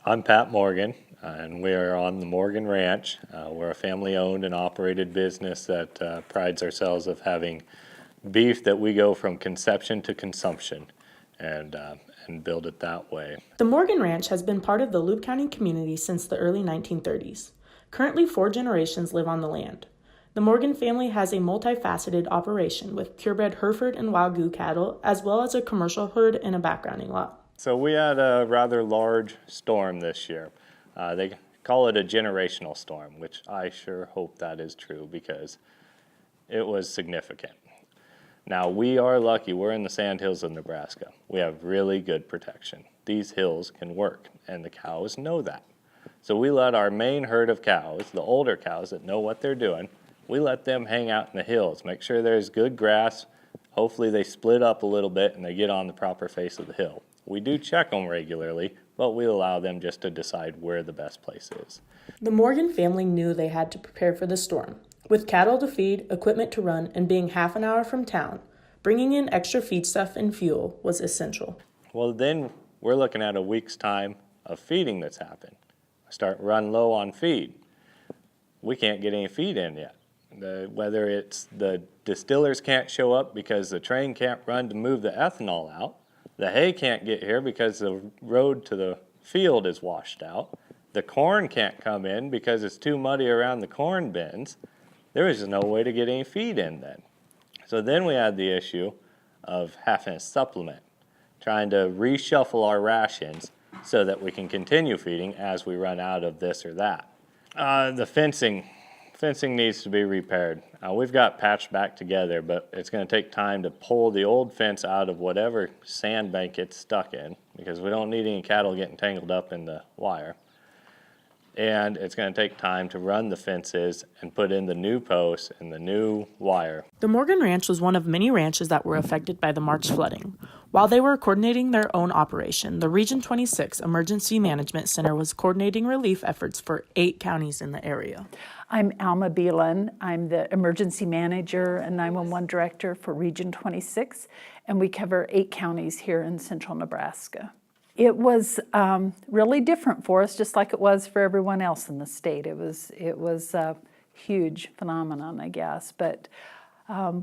I'm Pat Morgan, and we are on the Morgan Ranch. We're a family-owned and operated business that prides ourselves of having beef that we go from conception to consumption and build it that way. The Morgan Ranch has been part of the Loup County community since the early 1930s. Currently, 4 generations live on the land. The Morgan family has a multifaceted operation with purebred Hereford and Wagyu cattle, as well as a commercial herd and a backgrounding lot. So we had a rather large storm this year. They call it a generational storm, which I sure hope that is true because it was significant. Now we are lucky, we're in the Sandhills of Nebraska. We have really good protection. These hills can work, and the cows know that. So we let our main herd of cows, the older cows that know what they're doing, we let them hang out in the hills, make sure there's good grass. Hopefully they split up a little bit and they get on the proper face of the hill. We do check them regularly, but we allow them just to decide where the best place is. The Morgan family knew they had to prepare for the storm. With cattle to feed, equipment to run, and being half an hour from town, bringing in extra feedstuff and fuel was essential. Well, then we're looking at a week's time of feeding that's happened. Start run low on feed. We can't get any feed in yet. Whether it's the distillers can't show up because the train can't run to move the ethanol out, the hay can't get here because the road to the field is washed out, the corn can't come in because it's too muddy around the corn bins. There is no way to get any feed in then. So then we had the issue of having to supplement, trying to reshuffle our rations so that we can continue feeding as we run out of this or that. The fencing needs to be repaired. We've got patched back together, but it's going to take time to pull the old fence out of whatever sandbank it's stuck in because we don't need any cattle getting tangled up in the wire. And it's going to take time to run the fences and put in the new posts and the new wire. The Morgan Ranch was one of many ranches that were affected by the March flooding. While they were coordinating their own operation, the Region 26 Emergency Management Center was coordinating relief efforts for 8 counties in the area. I'm Alma Beelan. I'm the Emergency Manager and 911 Director for Region 26, and we cover 8 counties here in central Nebraska. It was really different for us, just like it was for everyone else in the state. It was a huge phenomenon, I guess. But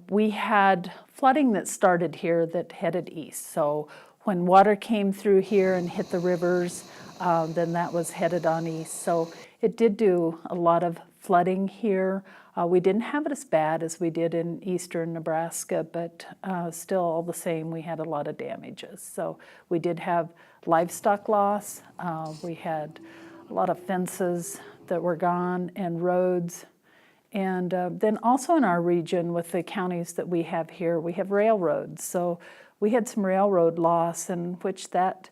we had flooding that started here that headed east. So when water came through here and hit the rivers, then that was headed on east. So it did do a lot of flooding here. We didn't have it as bad as we did in eastern Nebraska, but still all the same, we had a lot of damages. So we did have livestock loss. We had a lot of fences that were gone and roads. And then also in our region with the counties that we have here, we have railroads. So we had some railroad loss in which that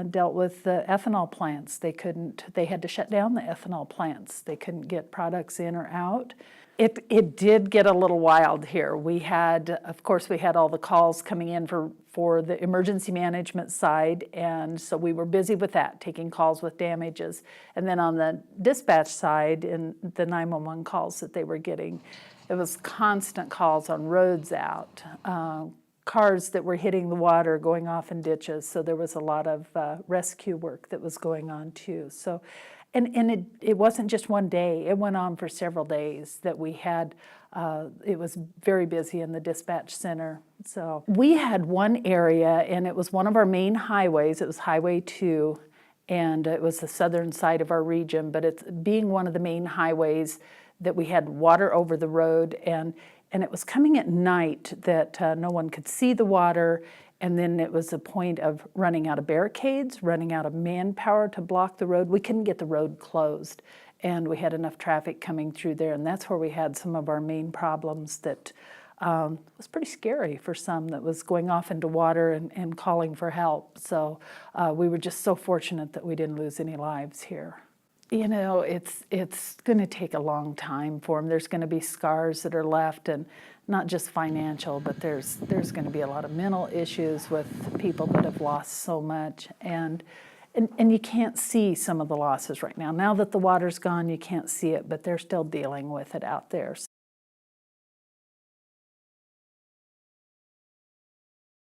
dealt with the ethanol plants. They had to shut down the ethanol plants. They couldn't get products in or out. It did get a little wild here. Of course, we had all the calls coming in for the emergency management side, and so we were busy with that, taking calls with damages. And then on the dispatch side, in the 911 calls that they were getting, it was constant calls on roads out, cars that were hitting the water, going off in ditches. So there was a lot of rescue work that was going on too. So, and it wasn't just one day. It went on for several days that we had. It was very busy in the dispatch center. So we had one area, and it was one of our main highways. It was Highway 2, and it was the southern side of our region. But it's being one of the main highways that we had water over the road, and it was coming at night that no one could see the water, and then it was a point of running out of barricades, running out of manpower to block the road. We couldn't get the road closed, and we had enough traffic coming through there, and that's where we had some of our main problems that was pretty scary for some that was going off into water and calling for help. So we were just so fortunate that we didn't lose any lives here. You know, it's going to take a long time for them. There's going to be scars that are left, and not just financial, but there's going to be a lot of mental issues with people that have lost so much, and you can't see some of the losses right now. Now that the water's gone, you can't see it, but they're still dealing with it out there.